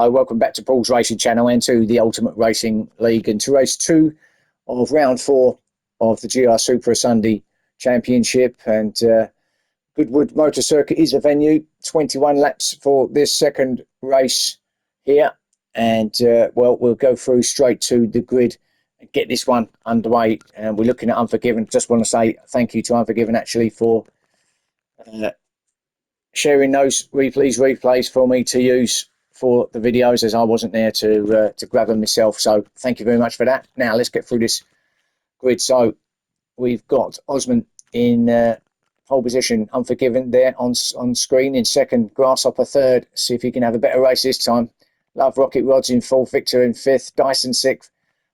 Hello, welcome back to Paul's Racing Channel and to the Ultimate Racing League and to race 2 of round 4 of the GR Super Sunday Championship. And Goodwood Motor Circuit is a venue. 21 laps for this second race here. And well, we'll go through straight to the grid and get this one underway. And we're looking at Unforgiven. Just want to say thank you to Unforgiven actually for sharing those replays for me to use for the videos, as I wasn't there to grab them myself. So thank you very much for that. Now let's get through this grid. So we've got Osman in pole position, Unforgiven there on screen in second, Grasshopper third. See if he can have a better race this time. Love Rocket Rods in fourth, Victor in fifth, Dyson sixth,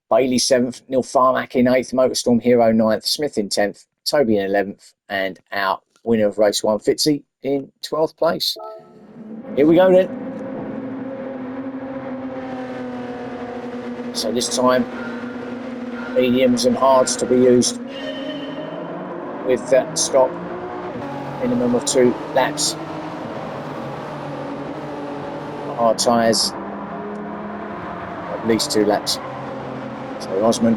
Bailey seventh, Neil Farmack in eighth, Motorstorm Hero ninth, Smith in 10th, Toby in 11th, and our winner of race 1, Fitzy, in 12th place. Here we go then. So this time, mediums and hards to be used with that stop, minimum of 2 laps. Hard tyres, at least 2 laps. So Osman,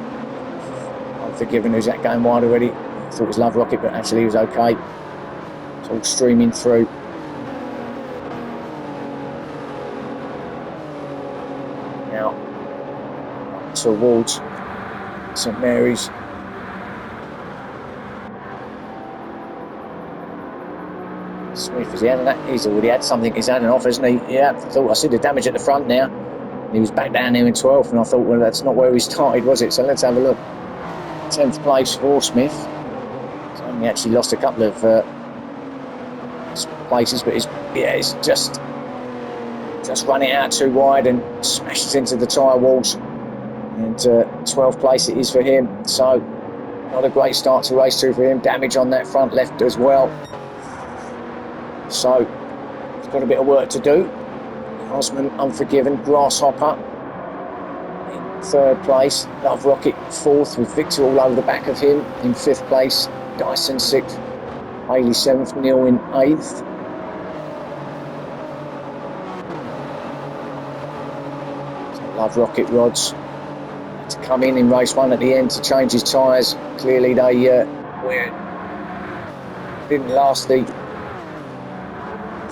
Unforgiven, who's that going wide already? I thought it was Love Rocket, but actually he was okay. It's all streaming through. Now, towards St Mary's. Smith, has he had that? He's already had something. He's had an off, hasn't he? Yeah, I thought I see the damage at the front now. He was back down there in 12th, and I thought, well, that's not where he started, was it? So let's have a look. 10th place for Smith. He's only actually lost a couple of places, but he's just run it out too wide and smashes into the tyre walls. And 12th place it is for him. So not a great start to race 2 for him. Damage on that front left as well. So he's got a bit of work to do. Osman, Unforgiven, Grasshopper in 3rd place. Love Rocket 4th with Victor all over the back of him in 5th place. Dyson 6th. Haley 7th. Neil in 8th. So Love Rocket Rods to come in race 1 at the end to change his tyres. Clearly they didn't last the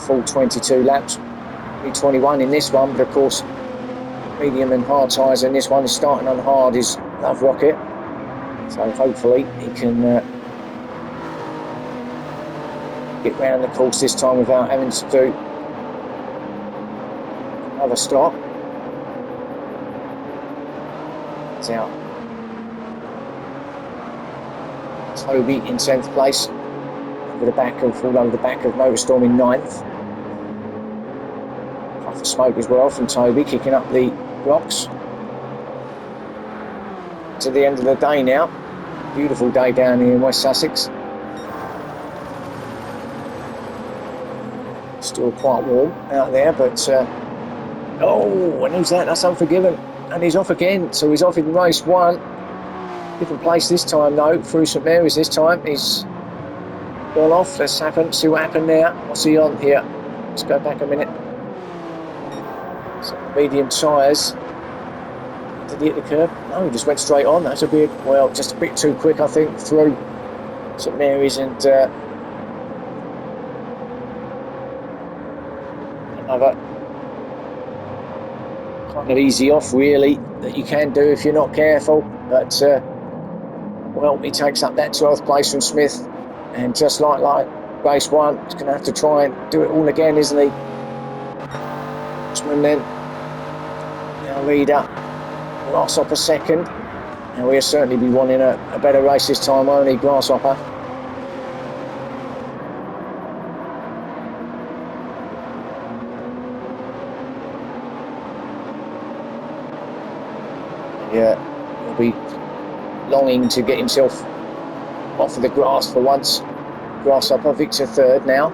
full 22 laps. 21 in this one, but of course medium and hard tyres in this one. Is starting on hard is Love Rocket, so hopefully he can get round the course this time without having to do another stop. It's out. Toby in 10th place, all over the back of Motorstorm in 9th. Puff of smoke as well from Toby, kicking up the rocks. To the end of the day now. Beautiful day down here in West Sussex. Still quite warm out there, but oh, and who's that? That's Unforgiven. And he's off again, so he's off in race 1. Different place this time though, through St Mary's this time. He's gone off. Let's see what happened there. What's he on here? Let's go back a minute. So medium tyres. Did he hit the curb? No, he just went straight on. That's just a bit too quick, I think, through St Mary's, and another kind of easy off really that you can do if you're not careful. But well, he takes up that 12th place from Smith, and just like race 1, he's going to have to try and do it all again, isn't he? Osman then, our leader, Grasshopper second, and we'll certainly be wanting a better race this time, won't he, Grasshopper? Yeah, he'll be longing to get himself off of the grass for once. Grasshopper, Victor third now.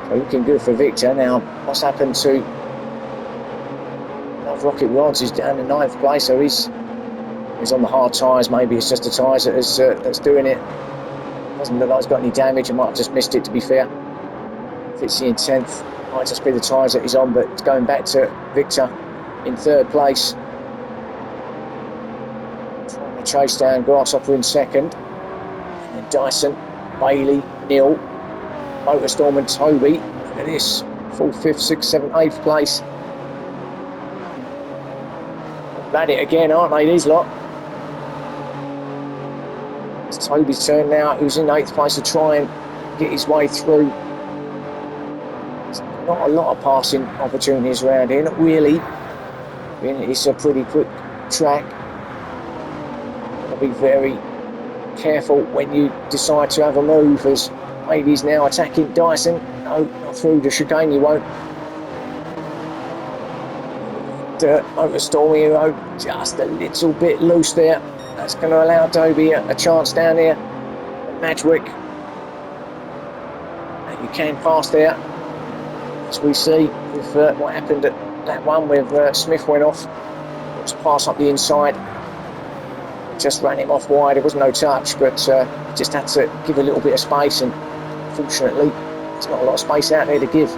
So looking good for Victor. Now, what's happened to Love Rocket Rods? He's down in 9th place, so he's on the hard tyres. Maybe it's just the tyres that's doing it. Doesn't look like he's got any damage. I might have just missed it, to be fair. Fitzy in 10th. Might just be the tyres that he's on, but it's going back to Victor in third place. Trying to chase down Grasshopper in second. And then Dyson, Bailey, Neil, Motorstorm and Toby. Look at this. 4th, 5th, 6th, 7th, 8th place. At it again, aren't they, these lot? It's Toby's turn now, who's in 8th place to try and get his way through. There's not a lot of passing opportunities around here, not really. It's a pretty quick track. Got to be very careful when you decide to have a move, as Bailey's now attacking Dyson. No, not through the chicane, you won't. Motorstorm Hero just a little bit loose there. That's going to allow Toby a chance down here at Madgwick. And you can pass there, as we see with what happened at that one with Smith went off. It was a pass up the inside. Just ran him off wide. There was no touch, but just had to give a little bit of space, and fortunately there's not a lot of space out there to give.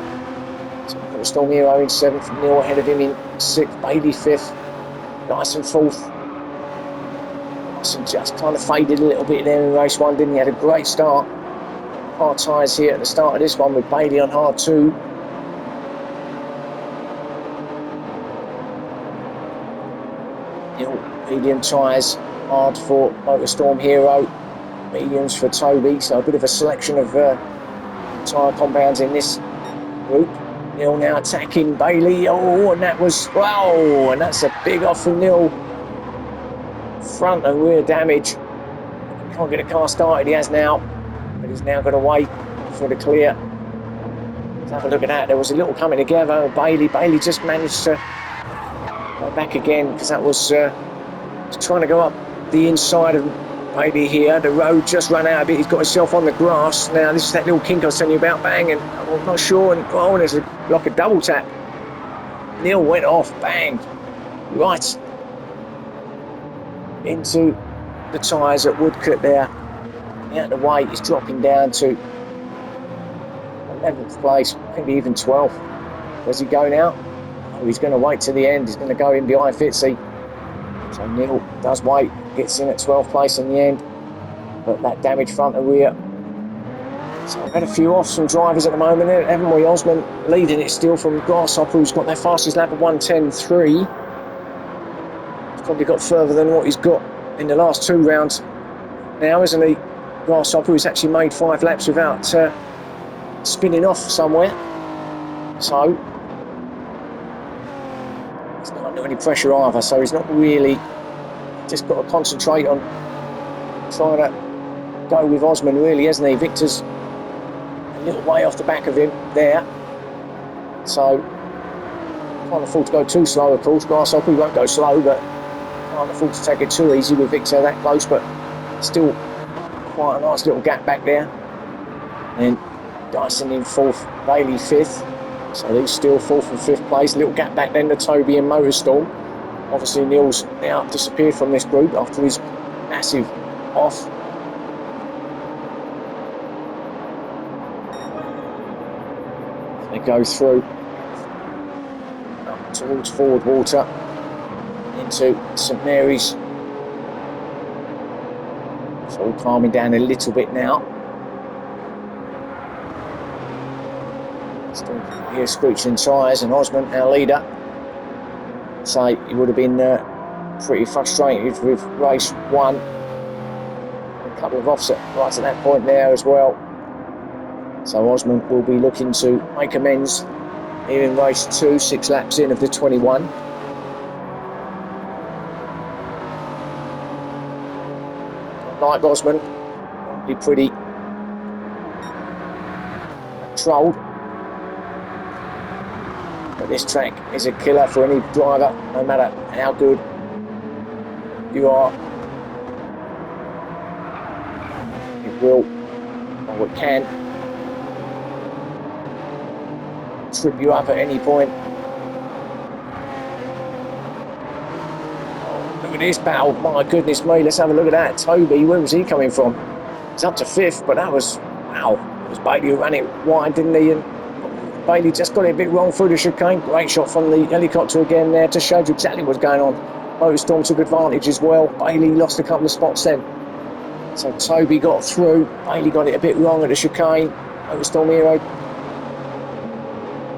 So Storm Hero in 7th, Neil ahead of him in 6th, Bailey 5th, Dyson 4th. Dyson just kind of faded a little bit there in race 1, didn't he? Had a great start. Hard tyres here at the start of this one with Bailey on hard 2. Neil, medium tyres, hard for Motorstorm Hero, mediums for Toby, so a bit of a selection of tyre compounds in this group. Neil now attacking Bailey. Oh, and that was, wow, and that's a big off from Neil. Front and rear damage. Can't get a car started, he has now, but he's now got to wait for the clear. Let's have a look at that. There was a little coming together with Bailey. Bailey just managed to go back again, because that was trying to go up the inside of Bailey here. The road just ran out a bit. He's got himself on the grass. Now, this is that little kink I was telling you about, bang, and I'm not sure. And oh, there's like a double tap. Neil went off, bang, right into the tyres at Woodcote there. Out the way, he's dropping down to 11th place, maybe even 12th. Where's he go now? Oh, he's going to wait to the end. He's going to go in behind Fitzy. So Neil does wait, gets in at 12th place in the end, but that damage front and rear. So I've had a few offs from drivers at the moment, haven't we? Osman leading it still from Grasshopper, who's got their fastest lap of 1:10.3. He's probably got further than what he's got in the last 2 rounds now, isn't he? Grasshopper, who's actually made 5 laps without spinning off somewhere. So he's not under any pressure either, so he's not really, just got to concentrate on trying to go with Osman, really, hasn't he? Victor's a little way off the back of him there, so can't afford to go too slow, of course. Grasshopper won't go slow, but can't afford to take it too easy with Victor that close, but still quite a nice little gap back there. And Dyson in 4th, Bailey 5th. So these still 4th and 5th place. Little gap back then to Toby and Motorstorm. Obviously Neil's now disappeared from this group after his massive off. They go through up towards Forward Water into St Mary's. It's all calming down a little bit now. Still here screeching tyres, and Osman, our leader, say he would have been pretty frustrated with race 1. A couple of offs right at that point there as well. So Osman will be looking to make amends here in race 2, 6 laps in of the 21. Like Osman, be pretty controlled. But this track is a killer for any driver, no matter how good you are. It will, or it can, trip you up at any point. Oh, look at this battle, my goodness me, let's have a look at that. Toby, where was he coming from? He's up to 5th, but that was, wow, it was Bailey who ran it wide, didn't he? And Bailey just got it a bit wrong through the chicane. Great shot from the helicopter again there to show you exactly what's going on. Motorstorm took advantage as well. Bailey lost a couple of spots then. So Toby got through. Bailey got it a bit wrong at the chicane. Motorstorm hero.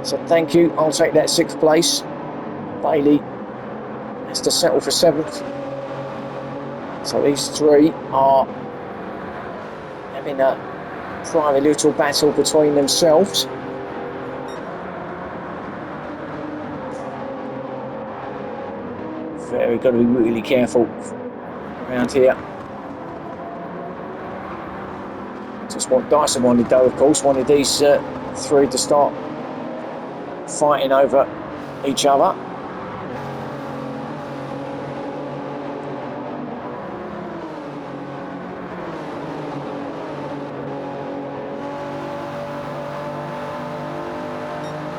So thank you. I'll take that 6th place. Bailey has to settle for 7th. So these three are having a private little battle between themselves. Very got to be really careful around here. Just what Dyson wanted though, of course, wanted these three to start fighting over each other.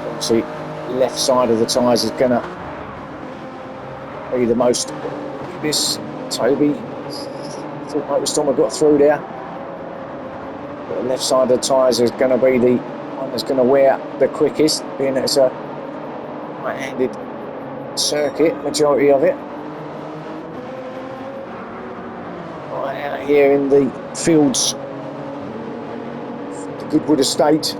Obviously, left side of the tyres is going to be the most. This Toby, thought Motorstorm got through there. But the left side of the tyres is going to be the one that's going to wear the quickest, being that it's a right-handed circuit, majority of it. Right out here in the fields, the Goodwood estate.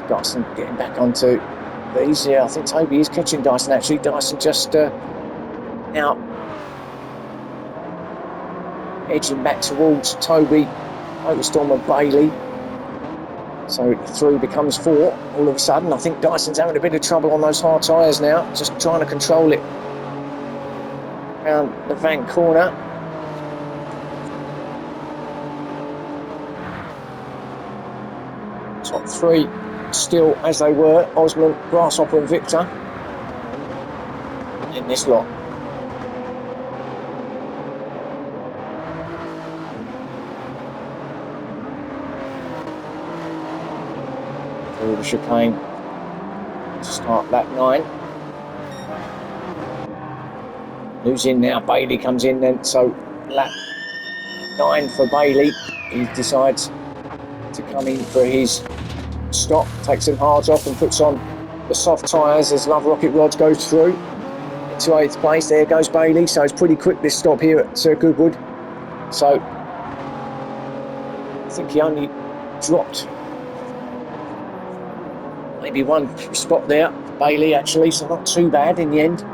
Dyson getting back onto these. Yeah, I think Toby is catching Dyson actually. Dyson just now edging back towards Toby, Motorstorm and Bailey. So 3 becomes 4 all of a sudden. I think Dyson's having a bit of trouble on those hard tyres now, just trying to control it around the van corner. Top 3 still as they were, Osmond, Grasshopper and Victor in this lot. Through the chicane to start lap 9. Who's in now? Bailey comes in then, so lap 9 for Bailey. He decides to come in for his stop, takes some hards off and puts on the soft tyres as Love Rocket Rods goes through into 8th place. There goes Bailey, so it's pretty quick this stop here at Goodwood. So I think he only dropped maybe 1 spot there, Bailey actually, so not too bad in the end.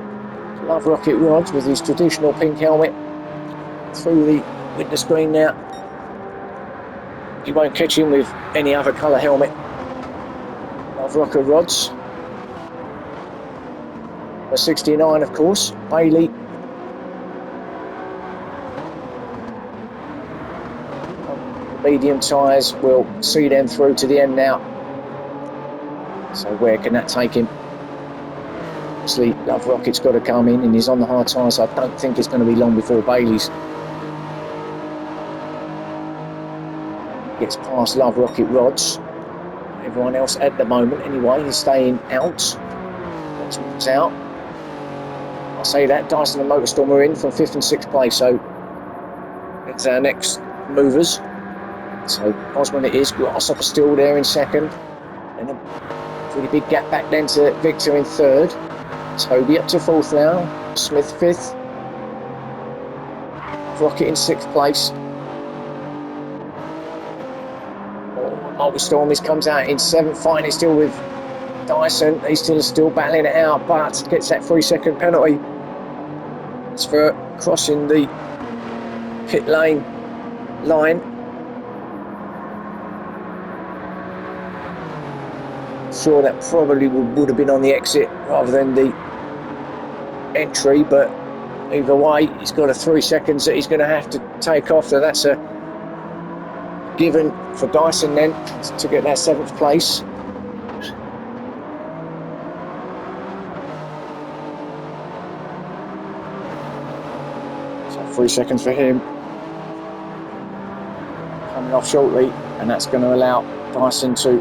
Love Rocket Rods with his traditional pink helmet through the window screen now. You won't catch him with any other colour helmet. Love Rocket Rods. The 69, of course. Bailey. The medium tyres will see them through to the end now. So where can that take him? Obviously, Love Rocket's got to come in and he's on the hard tyres. So I don't think it's going to be long before Bailey's gets past Love Rocket Rods. Everyone else at the moment anyway is staying out. That's out. I'll say that Dyson and Motorstorm are in from 5th and 6th place, so it's our next movers. So Osmond it is, Grasshopper still there in 2nd, and a pretty big gap back then to Victor in 3rd. Toby up to 4th now, Smith 5th, Rocket in 6th place. Motorstorm comes out in 7th, fighting still with Dyson. He's still battling it out, but gets that 3-second penalty. It's for crossing the pit lane line. Sure, that probably would have been on the exit rather than the entry, but either way, he's got a 3 seconds that he's going to have to take off. So that's a given for Dyson then to get that 7th place. So 3 seconds for him. Coming off shortly, and that's going to allow Dyson to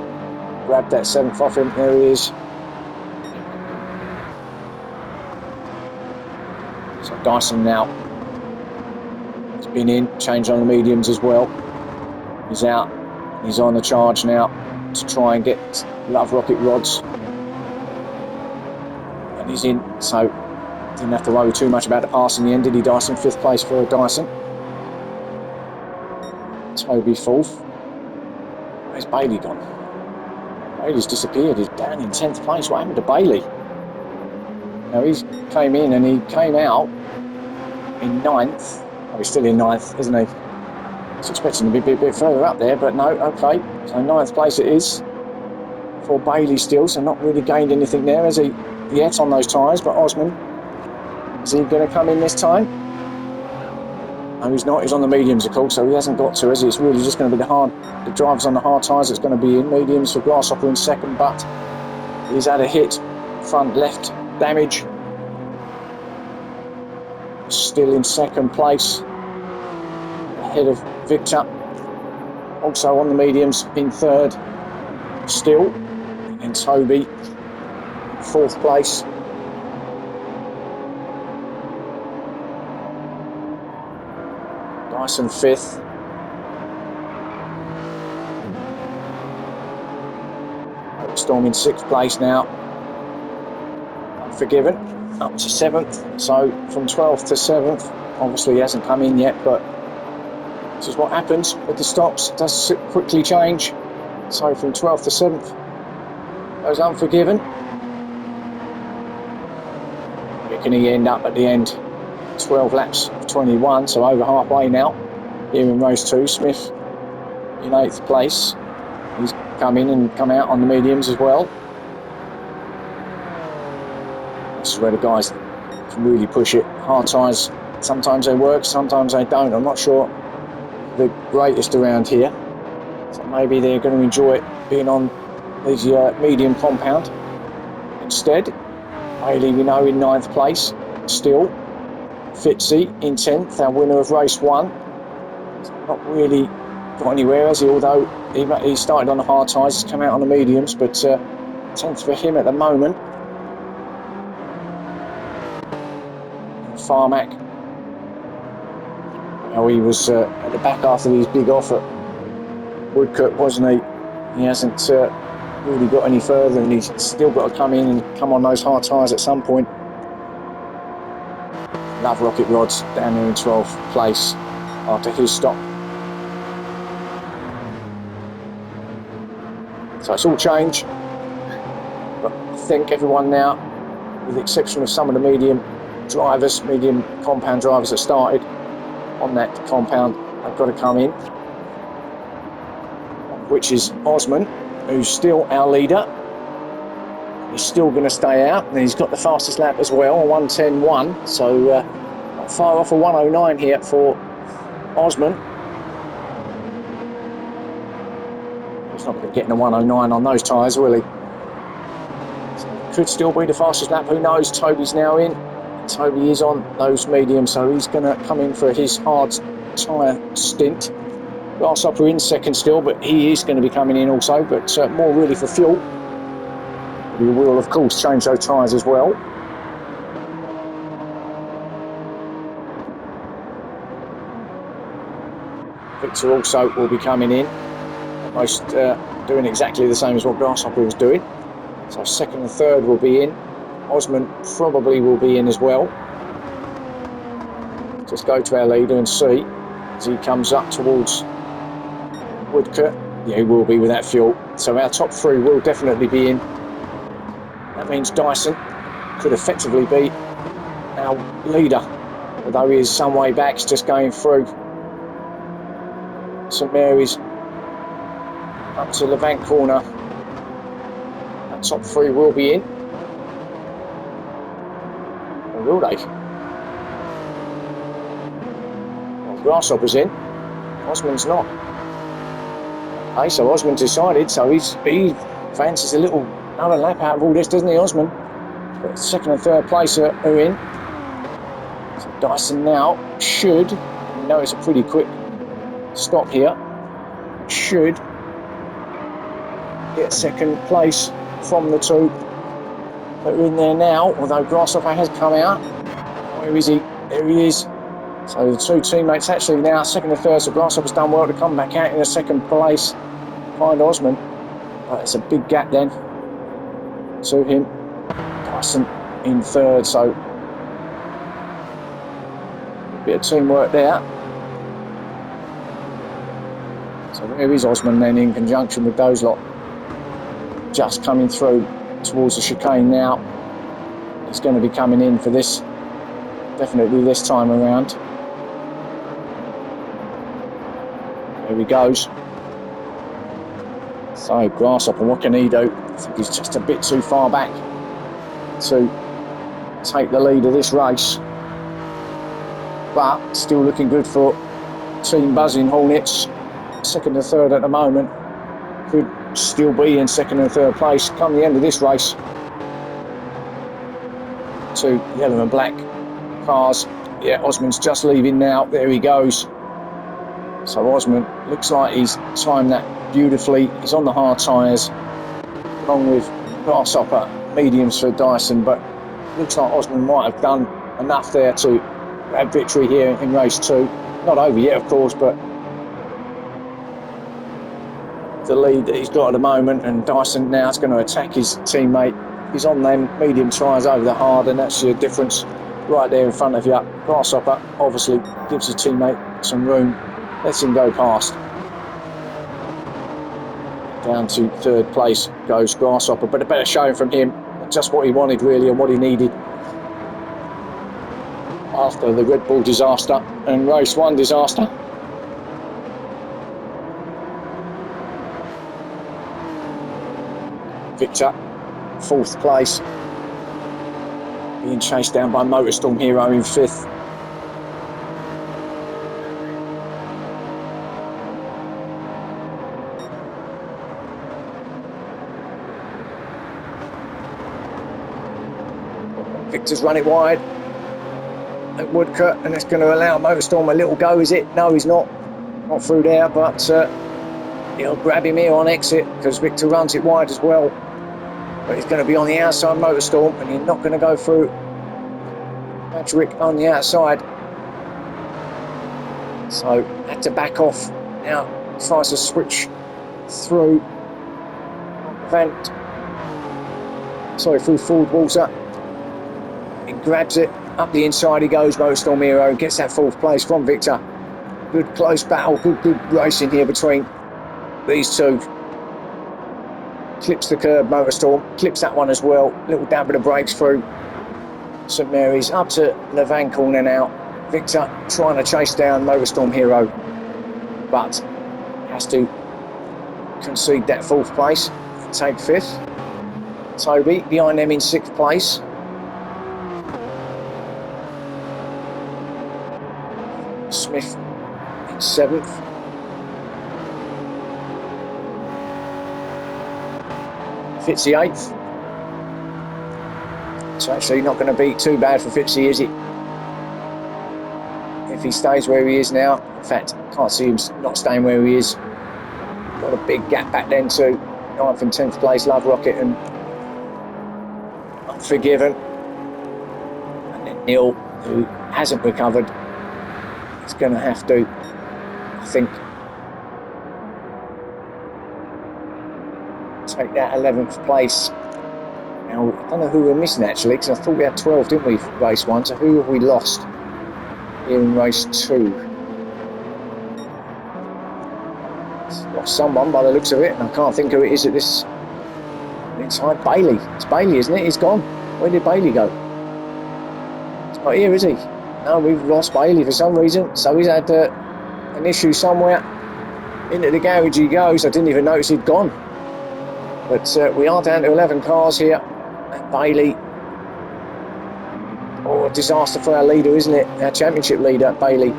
grab that 7th off him. There he is. Dyson now. He's been in, changed on the mediums as well. He's out. He's on the charge now to try and get Love Rocket rods. And he's in, so didn't have to worry too much about the pass in the end, did he, Dyson? 5th place for Dyson. Toby 4th. Where's Bailey gone? Bailey's disappeared. He's down in 10th place. What happened to Bailey? Now he came in and he came out in 9th. Oh, he's still in 9th, isn't he? I was expecting to be a bit further up there, but no, okay. So 9th place it is for Bailey still, so not really gained anything there, has he? Yet on those tyres, but Osman, is he going to come in this time? No, he's not. He's on the mediums, of course, so he hasn't got to, has he? It's really just going to be the drivers on the hard tyres that's going to be in. Mediums for Grasshopper in 2nd, but he's had a hit. Front left damage. Still in 2nd place. Ahead of Victor. Also on the mediums in 3rd. Still. And Toby 4th place. Dyson 5th. Storm in 6th place now. Unforgiven. Up to 7th. So from 12th to 7th. Obviously he hasn't come in yet, but this is what happens with the stops. It does quickly change. So from 12th to 7th. Goes Unforgiven. Where can he end up at the end? 12 laps of 21, so over halfway now. Here in race 2, Smith in 8th place. He's come in and come out on the mediums as well. This is where the guys can really push it. Hard tyres, sometimes they work, sometimes they don't. I'm not sure the greatest around here. So maybe they're going to enjoy it being on these medium compound instead. Bailey, we know, in 9th place still. Fitzy in 10th, our winner of race 1. Not really got anywhere, has he? Although he started on the hard tyres, he's come out on the mediums, but 10th for him at the moment. Farmack, well, he was at the back after his big off at Woodcote, wasn't he? He hasn't really got any further, and he's still got to come in and come on those hard tyres at some point. Love Rocket rods down there in 12th place after his stop. So it's all change, but I think everyone now, with the exception of some of the medium drivers, medium compound drivers that started on that compound, have got to come in, which is Osman, who's still our leader. He's still going to stay out, and he's got the fastest lap as well, 1:10.1, so not far off a 1:09 here for Osman. He's not going to get in a 1:09 on those tyres, will he? So could still be the fastest lap, who knows? Toby's now in. Toby is on those mediums, so he's going to come in for his hard tyre stint. Grasshopper in 2nd still, but he is going to be coming in also, but more really for fuel. We will, of course, change those tyres as well. Victor also will be coming in, almost doing exactly the same as what Grasshopper was doing. So 2nd and 3rd will be in. Osman probably will be in as well. Just go to our leader and see as he comes up towards Woodcote. Yeah, he will be with that fuel. So our top 3 will definitely be in. That means Dyson could effectively be our leader, although he is some way back. He's just going through St Mary's up to Levant Corner. Our top 3 will be in. Or will they? Well, Grasshopper's in. Osman's not. Okay, so Osman decided, so he fancies a little another lap out of all this, doesn't he, Osman? But 2nd and 3rd place are in. So Dyson now should, we know it's a pretty quick stop here, should get 2nd place from the 2 that are in there now, although Grasshopper has come out. Where is he? There he is. So the two teammates actually now second and third. So Grasshopper's done well to come back out in the second place. Find Osman. But it's a big gap then to him. Dyson in third. So a bit of teamwork there. So there is Osman then in conjunction with those lot. Just coming through towards the chicane now. He's going to be coming in for this. Definitely this time around. There he goes. So Grasshopper, what can he do? I think he's just a bit too far back to take the lead of this race. But still looking good for Team Buzzing Hornets. Second and third at the moment. Could still be in second and third place come the end of this race. Two yellow and black cars. Yeah, Osman's just leaving now. There he goes. So Osman looks like he's timed that beautifully. He's on the hard tyres along with Grasshopper, mediums for Dyson, but looks like Osman might have done enough there to grab victory here in race 2. Not over yet, of course, but the lead that he's got at the moment, and Dyson now is going to attack his teammate. He's on them medium tyres over the hard, and that's your difference right there in front of you. Grasshopper obviously gives his teammate some room, lets him go past. Down to third place goes Grasshopper, but a better showing from him. Just what he wanted really, and what he needed after the Red Bull disaster and race 1 disaster. Victor, 4th place, being chased down by Motorstorm Hero in 5th. Victor's run it wide at Woodcote, and it's going to allow Motorstorm a little go, is it? No, he's not through there, but he'll grab him here on exit because Victor runs it wide as well. But he's going to be on the outside, Motorstorm, and you're not going to go through Patrick on the outside. So had to back off. Now tries to switch through through Ford Water. He grabs it up the inside. He goes, Motorstorm Hero gets that 4th place from Victor. Good close battle, good racing here between these two. Clips the curb, Motorstorm, clips that one as well. Little dab of the brakes through St Mary's up to Levan corner now. Victor trying to chase down Motorstorm Hero, but has to concede that 4th place, take 5th. Toby behind them in 6th place. Smith in 7th. Fitzy 8th. It's actually not going to be too bad for Fitzy, is it? If he stays where he is now. In fact, can't see him not staying where he is. Got a big gap back then to 9th and 10th place, Love Rocket and Unforgiven. And then Neil, who hasn't recovered, is going to have to, I think, take that 11th place. Now, I don't know who we're missing actually, because I thought we had 12, didn't we, for race 1? So who have we lost here in race 2? Lost someone by the looks of it, and I can't think who it is at this inside. Bailey. It's Bailey, isn't it? He's gone. Where did Bailey go? He's not here, is he? No, we've lost Bailey for some reason. So he's had an issue somewhere. Into the garage he goes. I didn't even notice he'd gone. But we are down to 11 cars here. And Bailey. Oh, a disaster for our leader, isn't it? Our championship leader, Bailey.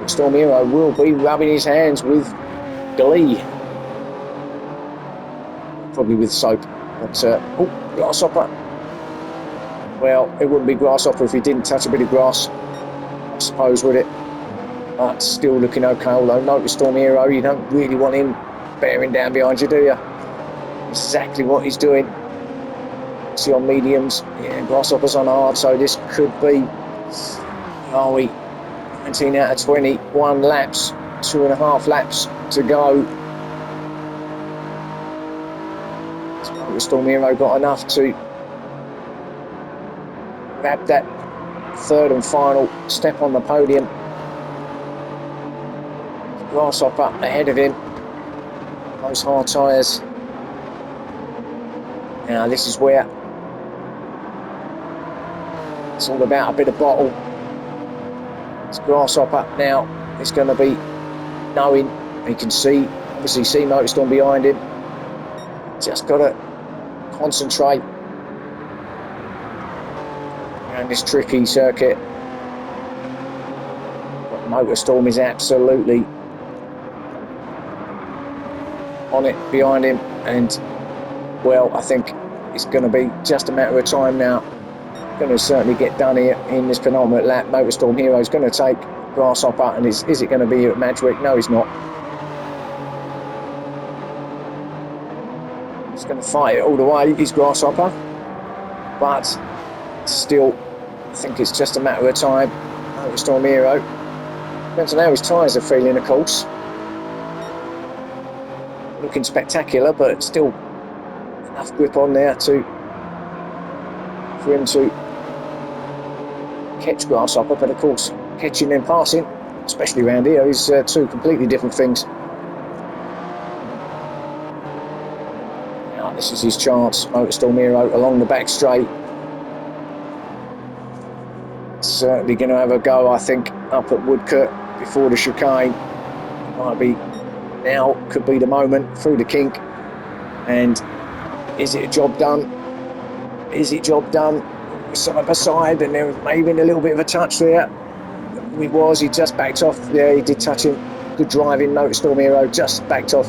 Storm Hero will be rubbing his hands with glee. Probably with soap. But, oh, Grasshopper. Well, it wouldn't be Grasshopper if he didn't touch a bit of grass, I suppose, would it? But still looking okay, although notice Storm Hero, you don't really want him bearing down behind you, do you? Exactly what he's doing. See on mediums, yeah, Grasshopper's on hard, so this could be, are we, 19 out of 21 laps, 2.5 laps to go. So Storm Hero got enough to grab that third and final step on the podium. Grasshopper ahead of him, those hard tyres. Now this is where it's all about a bit of bottle. It's Grasshopper now. It's going to be knowing he can see, obviously see Motorstorm behind him. Just got to concentrate around this tricky circuit. But Motorstorm is absolutely on it behind him, and well, I think it's going to be just a matter of time now. Going to certainly get done here in this penultimate lap. Motorstorm Hero is going to take Grasshopper, and is it going to be at Madgwick? No, he's not. He's going to fight it all the way. He's Grasshopper, but still, I think it's just a matter of time. Motorstorm Hero. Depends on how his tyres are feeling, of course. Looking spectacular, but still enough grip on there for him to catch Grasshopper. But of course, catching and passing, especially around here, is two completely different things. Now this is his chance. Motorstorm Hero along the back straight. Certainly going to have a go, I think, up at Woodcote before the chicane. Might be now, could be the moment through the kink. And is it a job done? Is it job done? Side by side, and there was maybe a little bit of a touch there. He just backed off. Yeah, he did touch him. Good driving, Motorstorm Hero just backed off.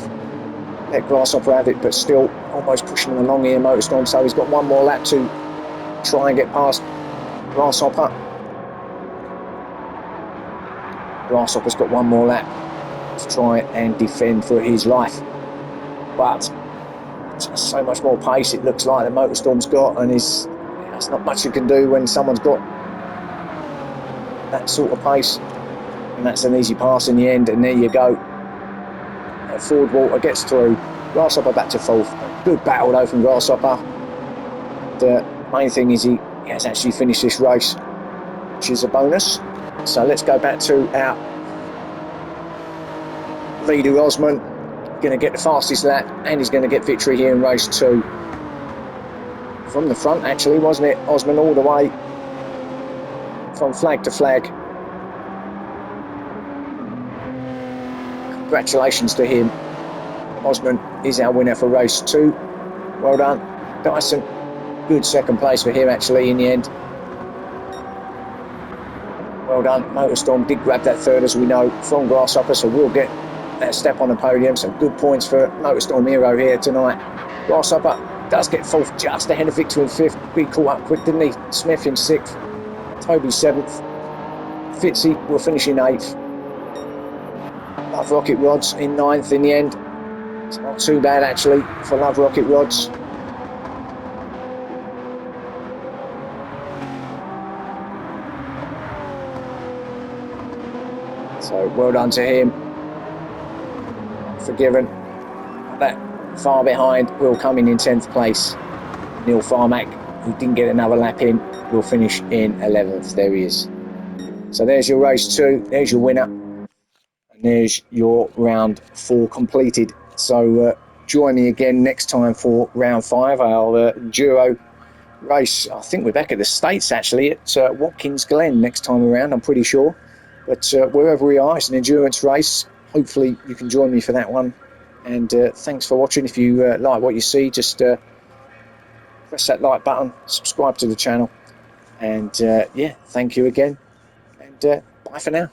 Let Grasshopper have it, but still almost pushing him along here, Motorstorm. So he's got one more lap to try and get past Grasshopper. Grasshopper's got one more lap to try and defend for his life, but just so much more pace it looks like the Motorstorm's got, and there's not much you can do when someone's got that sort of pace. And that's an easy pass in the end, and there you go. Ford Walter gets through. Grasshopper back to fourth. Good battle though from Grasshopper. The main thing is he has actually finished this race, which is a bonus. So let's go back to our leader Osman. Going to get the fastest lap, and he's going to get victory here in race 2. From the front actually, wasn't it? Osman all the way from flag to flag. Congratulations to him. Osman is our winner for race 2. Well done, Dyson. Good second place for him actually in the end. Well done. Motorstorm did grab that third, as we know, from Grasshopper, so we'll get that step on the podium. Some good points for Motorstorm Hero here tonight. Grasshopper does get fourth, just ahead of Victor in fifth. He caught up quick, didn't he? Smith in sixth, Toby seventh, Fitzy will finish in eighth. Love Rocket Rods in ninth in the end. It's not too bad actually for Love Rocket Rods. So well done to him. Forgiven. That far behind will come in 10th place. Neil Farmack, who didn't get another lap in, will finish in 11th. There he is. So there's your race 2. There's your winner. And there's your round 4 completed. So join me again next time for round 5, our Duro race. I think we're back at the States actually at Watkins Glen next time around, I'm pretty sure. But wherever we are, it's an endurance race. Hopefully you can join me for that one. And thanks for watching. If you like what you see, just press that like button, subscribe to the channel. And yeah, thank you again. And bye for now.